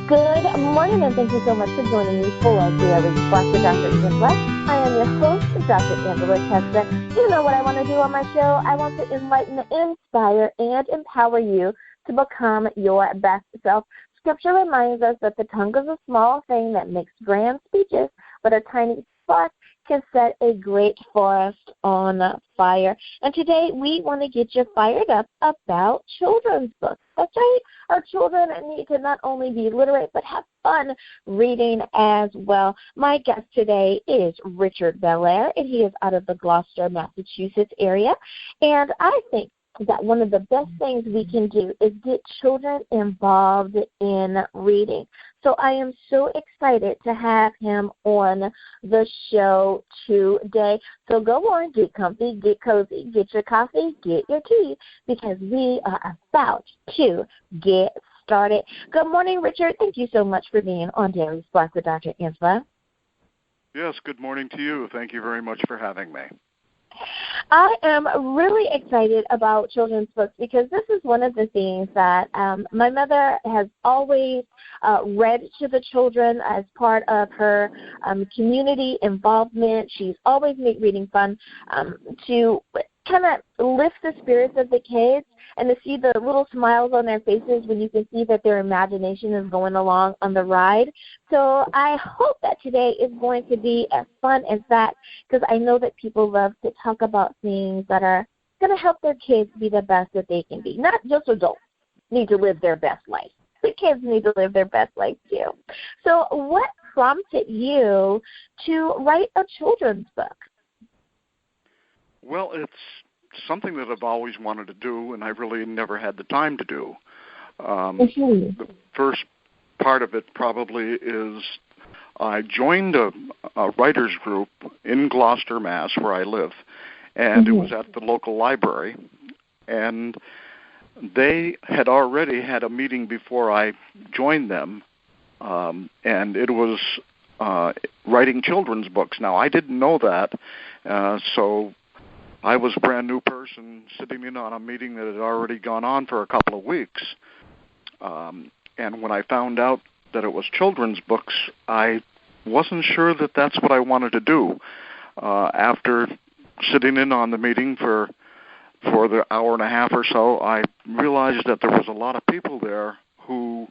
Good morning, and thank you so much for joining me for Daily Spark with Dr. Angela. I am your host, Dr. Angela Testa. You know what I want to do on my show? I want to enlighten, inspire, and empower you to become your best self. Scripture reminds us that the tongue is a small thing that makes grand speeches, but a tiny spark can set a great forest on fire. And today we want to get you fired up about children's books. That's right. Our children need to not only be literate, but have fun reading as well. My guest today is Richard Belair, and he is out of the Gloucester, Massachusetts area. And I think that one of the best things we can do is get children involved in reading. So I am so excited to have him on the show today. So go on, get comfy, get cozy, get your coffee, get your tea, because we are about to get started. Good morning, Richard. Thank you so much for being on Daily Spark with Dr. Angela. Yes, good morning to you. Thank you very much for having me. I am really excited about children's books because this is one of the things that my mother has always read to the children as part of her community involvement. She's always made reading fun to kind of lift the spirits of the kids and to see the little smiles on their faces when you can see that their imagination is going along on the ride. So I hope that today is going to be as fun as that, because I know that people love to talk about things that are going to help their kids be the best that they can be. Not just adults need to live their best life. The kids need to live their best life too. So what prompted you to write a children's book? Well, it's something that I've always wanted to do, and I've really never had the time to do. The first part of it probably is I joined a writers group in Gloucester, Mass., where I live, and it was at the local library, and they had already had a meeting before I joined them, and it was writing children's books. Now, I didn't know that, so I was a brand new person sitting in on a meeting that had already gone on for a couple of weeks. And when I found out that it was children's books, I wasn't sure that that's what I wanted to do. After sitting in on the meeting for the hour and a half or so, I realized that there was a lot of people there who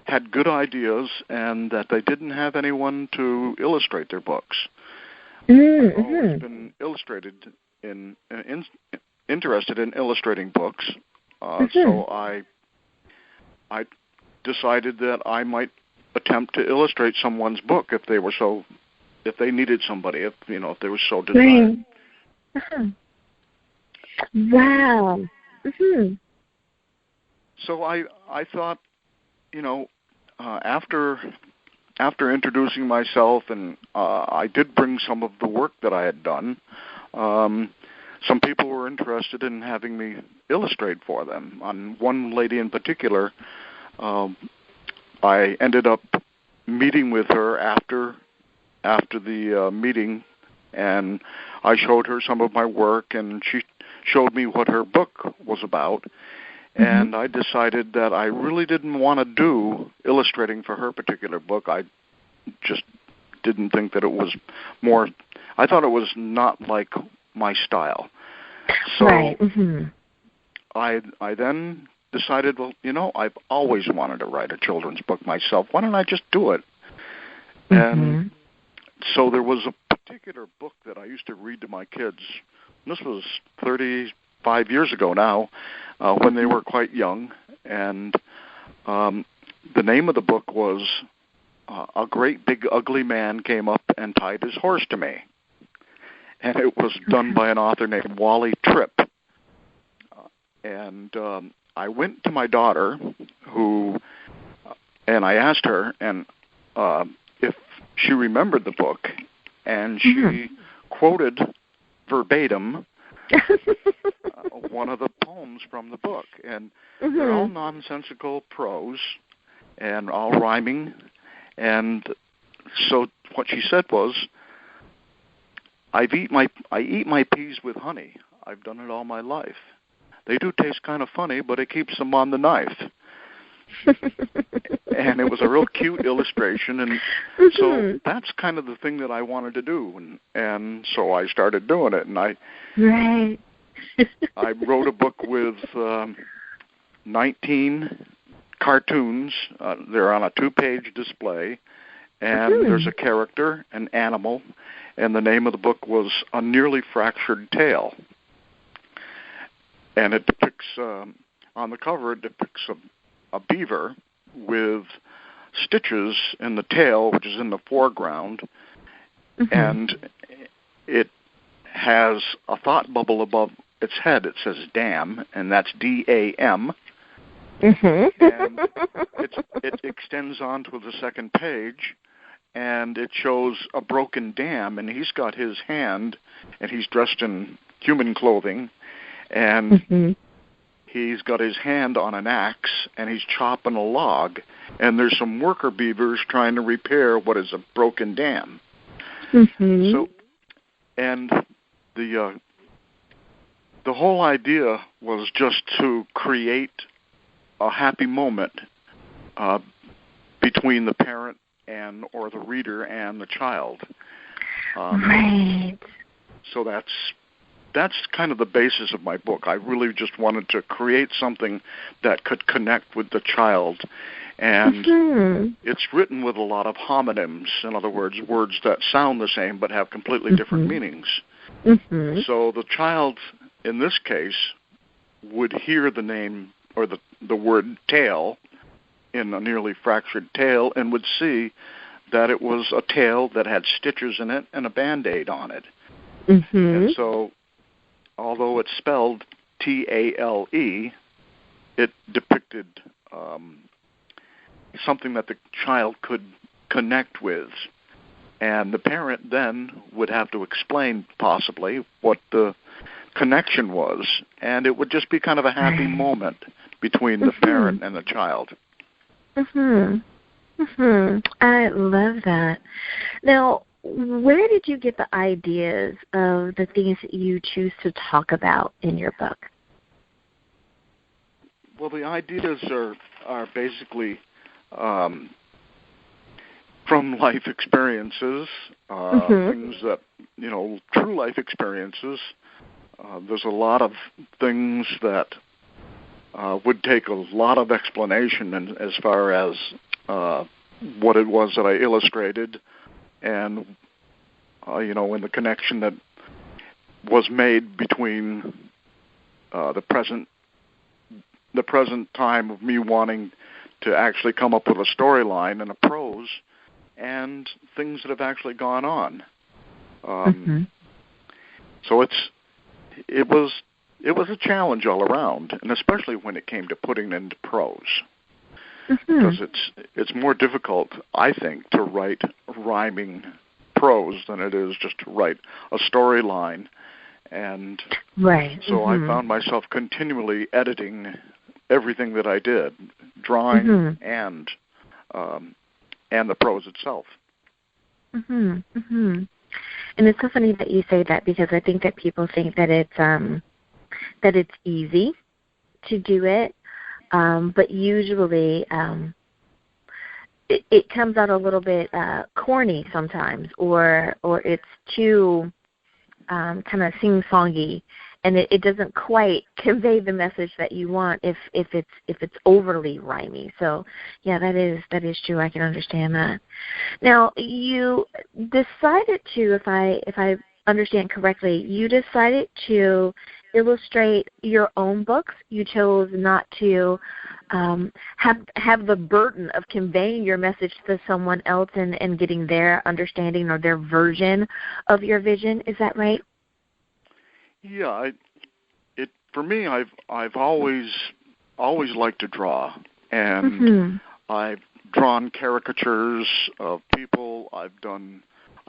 had good ideas and that they didn't have anyone to illustrate their books. I've always been interested in illustrating books, so I decided that I might attempt to illustrate someone's book if they needed somebody, if they were so desired. Wow. So I thought, after introducing myself, and I did bring some of the work that I had done. Some people were interested in having me illustrate for them. On one lady in particular, I ended up meeting with her after the meeting, and I showed her some of my work, and she showed me what her book was about. And I decided that I really didn't want to do illustrating for her particular book. I just didn't think that it was more. I thought it was not like my style. So right. I then decided, well, I've always wanted to write a children's book myself. Why don't I just do it? And so there was a particular book that I used to read to my kids. This was 35 years ago now, when they were quite young. And the name of the book was A Great Big Ugly Man Came Up and Tied His Horse to Me. And it was done by an author named Wally Tripp. And I went to my daughter, and I asked her if she remembered the book, and she quoted verbatim one of the poems from the book. And they're all nonsensical prose and all rhyming. And so what she said was, I eat my peas with honey. I've done it all my life. They do taste kind of funny, but it keeps them on the knife. And it was a real cute illustration, and so that's kind of the thing that I wanted to do, and so I started doing it, and I wrote a book with 19 cartoons. They're on a 2-page display, and there's a character, an animal, and the name of the book was A Nearly Fractured Tale. And it depicts, on the cover, it depicts a beaver with stitches in the tail, which is in the foreground, and it has a thought bubble above its head. It says "dam," and that's D-A-M. And it extends on to the second page, and it shows a broken dam, and he's got his hand, and he's dressed in human clothing, and he's got his hand on an axe, and he's chopping a log, and there's some worker beavers trying to repair what is a broken dam. So, and the whole idea was just to create a happy moment between the parent or the reader and the child. So that's kind of the basis of my book. I really just wanted to create something that could connect with the child. And it's written with a lot of homonyms, in other words, words that sound the same but have completely different meanings. So the child, in this case, would hear the name or the word tail in A Nearly Fractured Tale and would see that it was a tail that had stitches in it and a Band-Aid on it. And so, although it's spelled T-A-L-E, it depicted something that the child could connect with. And the parent then would have to explain, possibly, what the connection was. And it would just be kind of a happy moment between the parent and the child. I love that. Now, where did you get the ideas of the things that you choose to talk about in your book? Well, the ideas are basically from life experiences, things that, true life experiences. There's a lot of things that would take a lot of explanation as far as what it was that I illustrated, and in the connection that was made between the present time of me wanting to actually come up with a storyline and a prose, and things that have actually gone on. So it was a challenge all around, and especially when it came to putting it into prose, because it's more difficult, I think, to write rhyming prose than it is just to write a storyline. And so I found myself continually editing everything that I did, drawing and the prose itself. And it's so funny that you say that, because I think that people think that it's easy to do it, but usually it comes out a little bit corny sometimes, or it's too kind of sing-songy, and it doesn't quite convey the message that you want if it's overly rhymey. So yeah, that is true. I can understand that. Now, you decided to, if I understand correctly, you decided to illustrate your own books. You chose not to have the burden of conveying your message to someone else and getting their understanding or their version of your vision. Is that right? Yeah, for me, I've always liked to draw, and I've drawn caricatures of people. I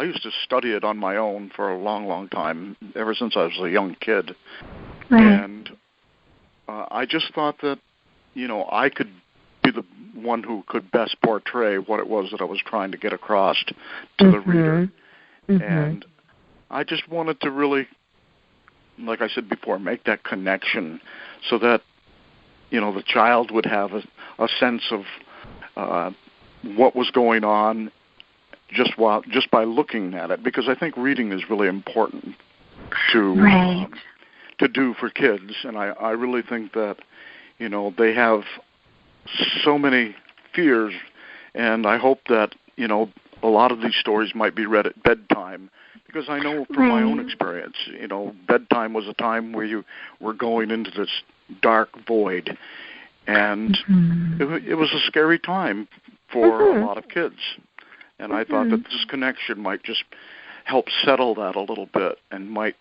used to study it on my own for a long, long time, ever since I was a young kid. And I just thought that, I could be the one who could best portray what it was that I was trying to get across to the reader. And I just wanted to really, like I said before, make that connection so that, the child would have a sense of what was going on just by looking at it, because I think reading is really important to do for kids, and I really think that they have so many fears, and I hope that a lot of these stories might be read at bedtime, because I know from my own experience, bedtime was a time where you were going into this dark void, and it was a scary time for a lot of kids. And I thought that this connection might just help settle that a little bit and might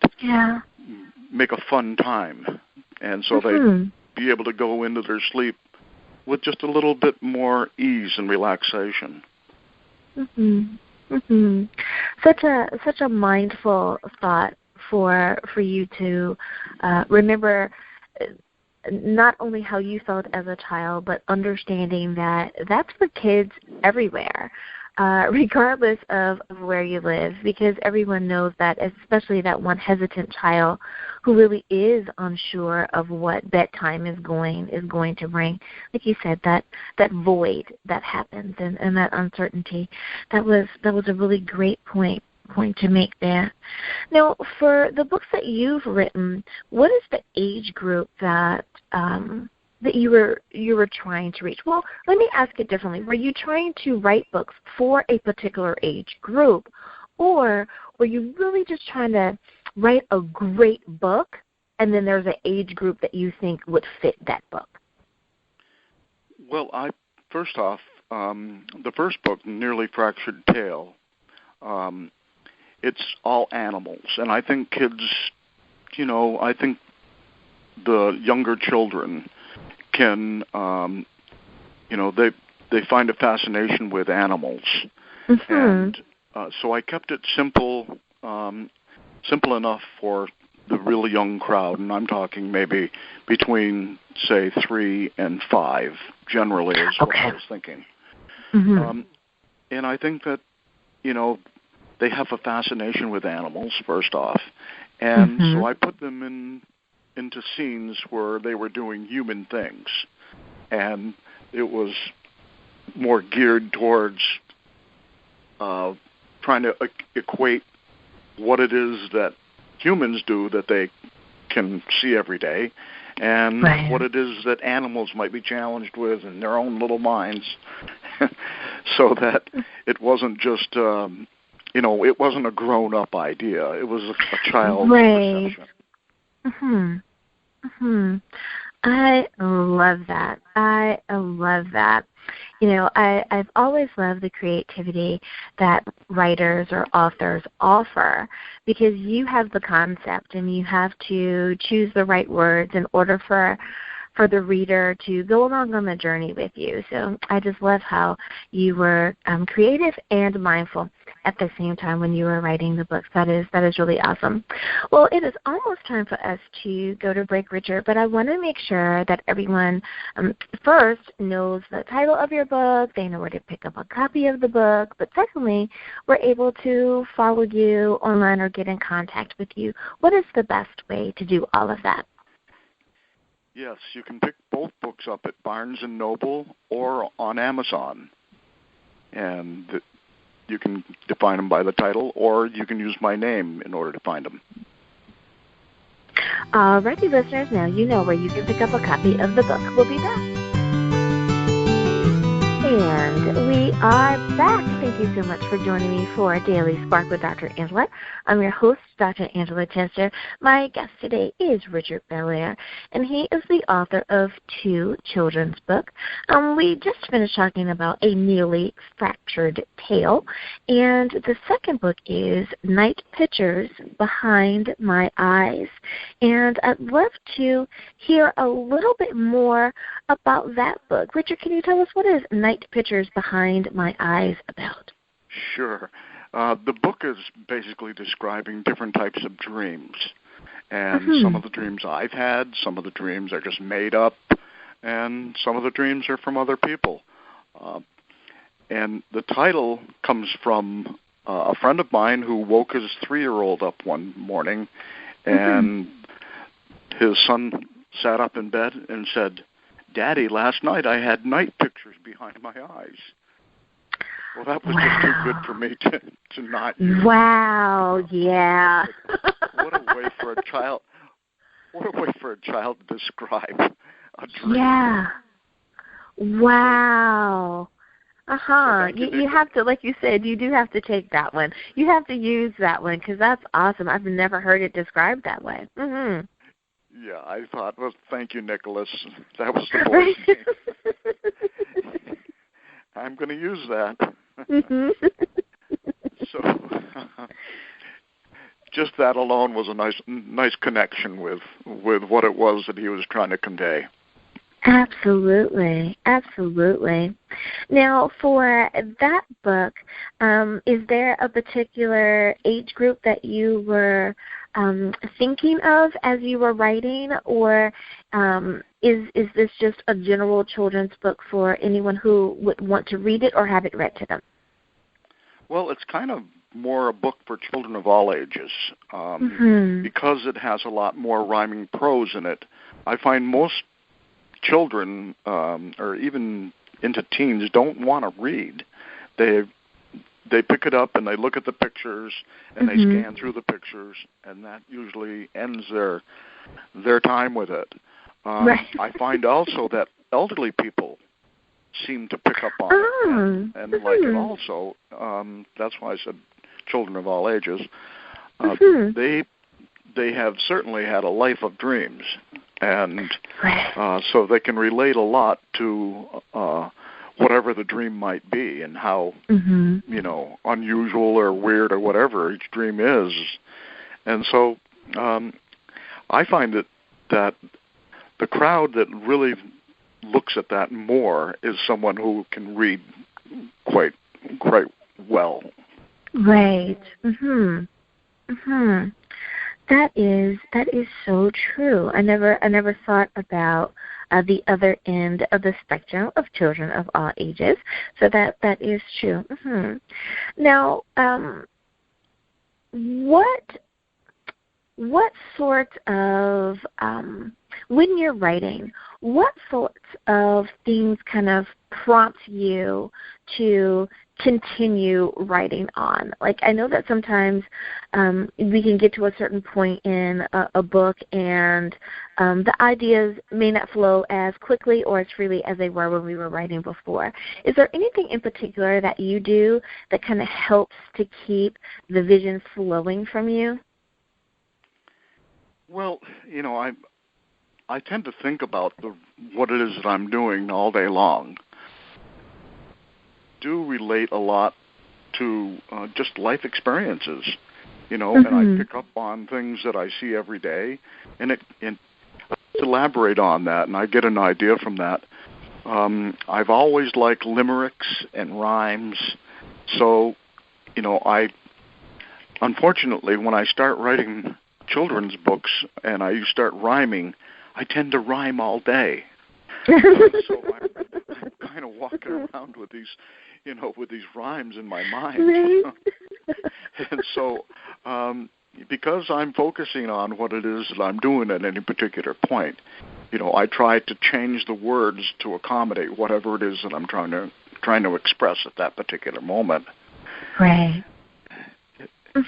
make a fun time. And so they'd be able to go into their sleep with just a little bit more ease and relaxation. Such a mindful thought for you to remember not only how you felt as a child, but understanding that that's for kids everywhere, regardless of where you live, because everyone knows that, especially that one hesitant child who really is unsure of what bedtime is going to bring. Like you said, that void that happens and that uncertainty. That was a really great point to make there. Now, for the books that you've written, what is the age group that you were trying to reach? Well, let me ask it differently. Were you trying to write books for a particular age group, or were you really just trying to write a great book, and then there's an age group that you think would fit that book? Well, first off, the first book, Nearly Fractured Tale, it's all animals, and I think kids, I think the younger children can, they find a fascination with animals, and so I kept it simple enough for the really young crowd, and I'm talking maybe between, say, 3 and 5, generally, is what I was thinking. And I think that, they have a fascination with animals, first off, and so I put them into scenes where they were doing human things, and it was more geared towards trying to equate what it is that humans do that they can see every day, and what it is that animals might be challenged with in their own little minds, so that it wasn't just, it wasn't a grown-up idea. It was a child's perception. I love that. I've always loved the creativity that writers or authors offer, because you have the concept and you have to choose the right words in order for the reader to go along on the journey with you. So I just love how you were creative and mindful at the same time when you were writing the books. That is really awesome. Well, it is almost time for us to go to break, Richard, but I want to make sure that everyone first knows the title of your book, they know where to pick up a copy of the book, but secondly, we're able to follow you online or get in contact with you. What is the best way to do all of that? Yes, you can pick both books up at Barnes & Noble or on Amazon. And you can define them by the title, or you can use my name in order to find them. Alrighty, listeners, now you know where you can pick up a copy of the book. We'll be back. And we are back. Thank you so much for joining me for Daily Spark with Dr. Angela. I'm your host, Dr. Angela Chester. My guest today is Richard Belair, and he is the author of 2 children's books. We just finished talking about A Nearly Fractured Tale, and the second book is Night Pictures Behind My Eyes. And I'd love to hear a little bit more about that book. Richard, can you tell us what is Night Pictures Behind My Eyes about? Sure. The book is basically describing different types of dreams. And some of the dreams I've had, some of the dreams are just made up, and some of the dreams are from other people. And the title comes from a friend of mine who woke his 3-year-old up one morning, and his son sat up in bed and said, "Daddy, last night I had night pictures behind my eyes." Well, that was just too good for me to not use. Wow, yeah. What a way for a child! What a way for a child to describe a dream. Yeah. Wow. So you have to, like you said, you do have to take that one. You have to use that one because that's awesome. I've never heard it described that way. Mm-hmm. Yeah, I thought, well, thank you, Nicholas. That was the voice name. I'm going to use that. Mm-hmm. So just that alone was a nice connection with what it was that he was trying to convey. Absolutely. Now, for that book, is there a particular age group that you were thinking of as you were writing, or is this just a general children's book for anyone who would want to read it or have it read to them? Well, it's kind of more a book for children of all ages because it has a lot more rhyming prose in it. I find most children, or even into teens, don't want to read. They pick it up and they look at the pictures and they scan through the pictures, and that usually ends their time with it. Right. I find also that elderly people seem to pick up on it and like it also. That's why I said children of all ages. They have certainly had a life of dreams, and so they can relate a lot to whatever the dream might be and how unusual or weird or whatever each dream is. And so I find that the crowd that really looks at that more is someone who can read quite well. Right. That is so true. I never thought about the other end of the spectrum of children of all ages. So that is true. Now, what sort of when you're writing, what sorts of things kind of prompt you to continue writing on? Like, I know that sometimes we can get to a certain point in a book and the ideas may not flow as quickly or as freely as they were when we were writing before. Is there anything in particular that you do that kind of helps to keep the vision flowing from you? Well, I tend to think about what it is that I'm doing all day long. Do relate a lot to just life experiences, and I pick up on things that I see every day, and I elaborate on that, and I get an idea from that. I've always liked limericks and rhymes, so unfortunately, when I start writing children's books and I start rhyming, I tend to rhyme all day. So I'm kind of walking around with these, with these rhymes in my mind. Right. And so because I'm focusing on what it is that I'm doing at any particular point, I try to change the words to accommodate whatever it is that I'm trying to express at that particular moment. Right.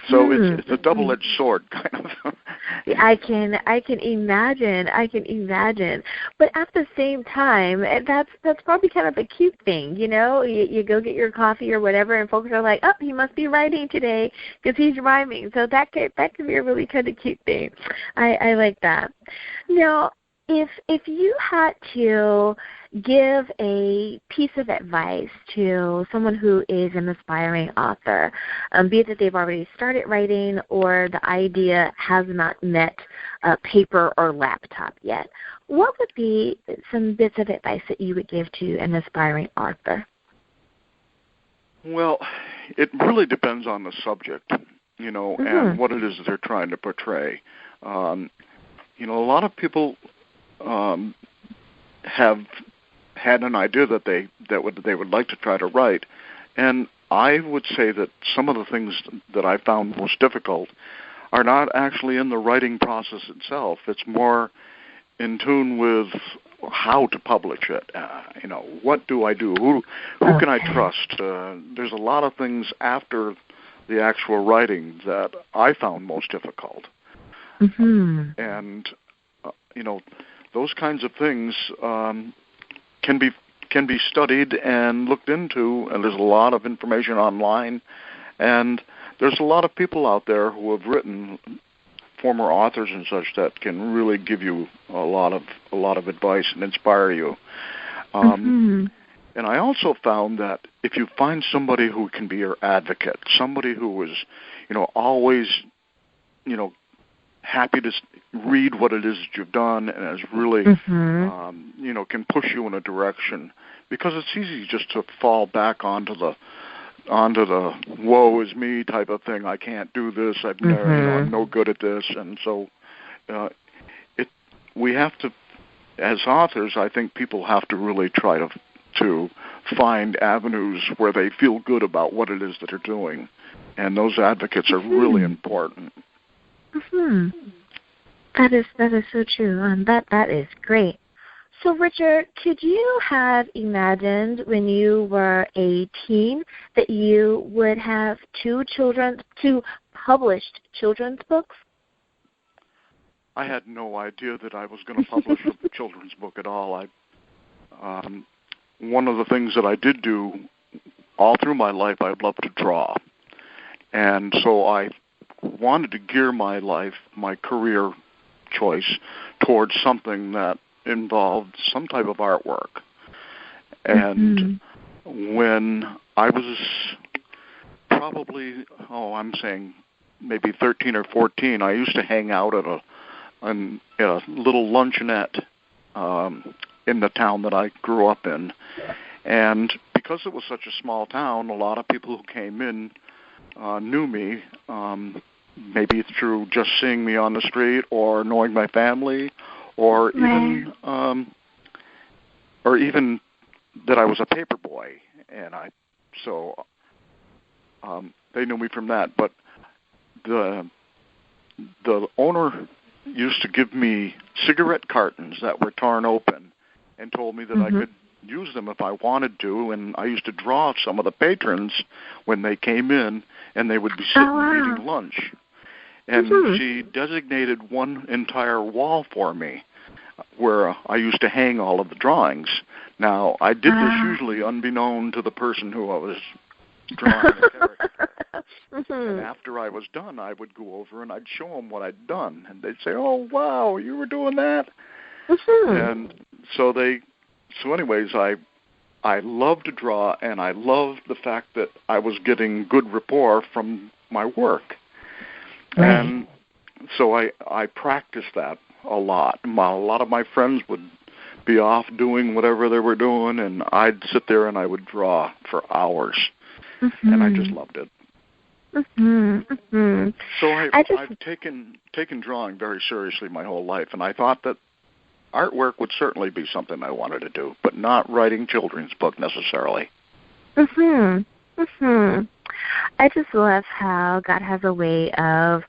So it's a double-edged sword, kind of. I can imagine. But at the same time, that's probably kind of a cute thing, You go get your coffee or whatever, and folks are like, "Oh, he must be writing today because he's rhyming." So that could be a really kind of cute thing. I like that. Now, if you had to give a piece of advice to someone who is an aspiring author, be it that they've already started writing or the idea has not met paper or laptop yet, what would be some bits of advice that you would give to an aspiring author? Well, it really depends on the subject, and what it is that they're trying to portray. A lot of people have had an idea that they would like to try to write, and I would say that some of the things that I found most difficult are not actually in the writing process itself. It's more in tune with how to publish it. What do I do? Who can I trust? There's a lot of things after the actual writing that I found most difficult. And those kinds of things can be studied and looked into, and there's a lot of information online, and there's a lot of people out there who have written, former authors and such, that can really give you a lot of advice and inspire you. And I also found that if you find somebody who can be your advocate, somebody who is, always, happy to read what it is that you've done and is really, can push you in a direction, because it's easy just to fall back onto the woe is me type of thing. I can't do this. I'm no good at this. And so we have to, as authors, I think people have to really try to find avenues where they feel good about what it is that they're doing. And those advocates are really important. That is so true. That is great. So, Richard, could you have imagined when you were a teen that you would have two published children's books? I had no idea that I was going to publish a children's book at all. One of the things that I did do all through my life, I loved to draw. And so I wanted to gear my life, my career choice, towards something that involved some type of artwork. And when I was probably, I'm saying maybe 13 or 14, I used to hang out at a little luncheonette in the town that I grew up in. And because it was such a small town, a lot of people who came in knew me, maybe through just seeing me on the street or knowing my family, or even that I was a paper boy, and they knew me from that. But the owner used to give me cigarette cartons that were torn open, and told me that I could use them if I wanted to, and I used to draw some of the patrons when they came in, and they would be sitting eating lunch. And she designated one entire wall for me where I used to hang all of the drawings. Now, I did this usually unbeknown to the person who I was drawing the character. And after I was done, I would go over and I'd show them what I'd done. And they'd say, "Oh, wow, you were doing that?" And so anyways, I loved to draw, and I loved the fact that I was getting good rapport from my work. And so I practiced that a lot. A lot of my friends would be off doing whatever they were doing, and I'd sit there and I would draw for hours. And I just loved it. So I've taken drawing very seriously my whole life, and I thought that artwork would certainly be something I wanted to do, but not writing children's book necessarily. I just love how God has a way of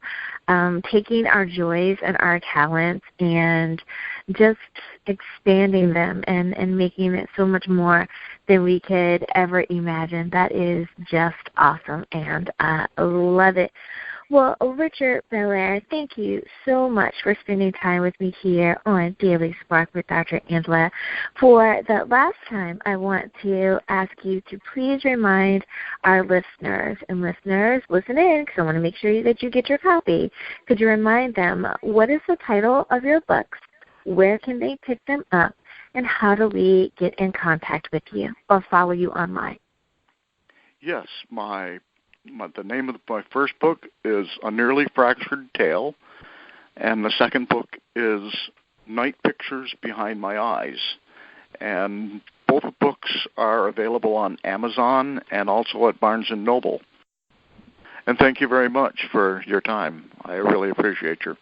taking our joys and our talents and just expanding them and making it so much more than we could ever imagine. That is just awesome, and I love it. Well, Richard Belair, thank you so much for spending time with me here on Daily Spark with Dr. Angela. For the last time, I want to ask you to please remind our listeners, and listeners, listen in, because I want to make sure that you get your copy. Could you remind them, what is the title of your books, where can they pick them up, and how do we get in contact with you or follow you online? Yes, the name of my first book is A Nearly Fractured Tale, and the second book is Night Pictures Behind My Eyes. And both books are available on Amazon and also at Barnes & Noble. And thank you very much for your time. I really appreciate your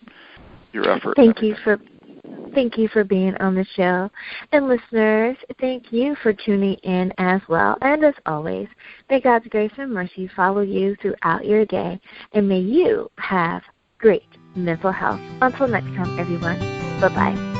effort. Thank you for being on the show. And listeners, thank you for tuning in as well. And as always, may God's grace and mercy follow you throughout your day. And may you have great mental health. Until next time, everyone. Bye-bye.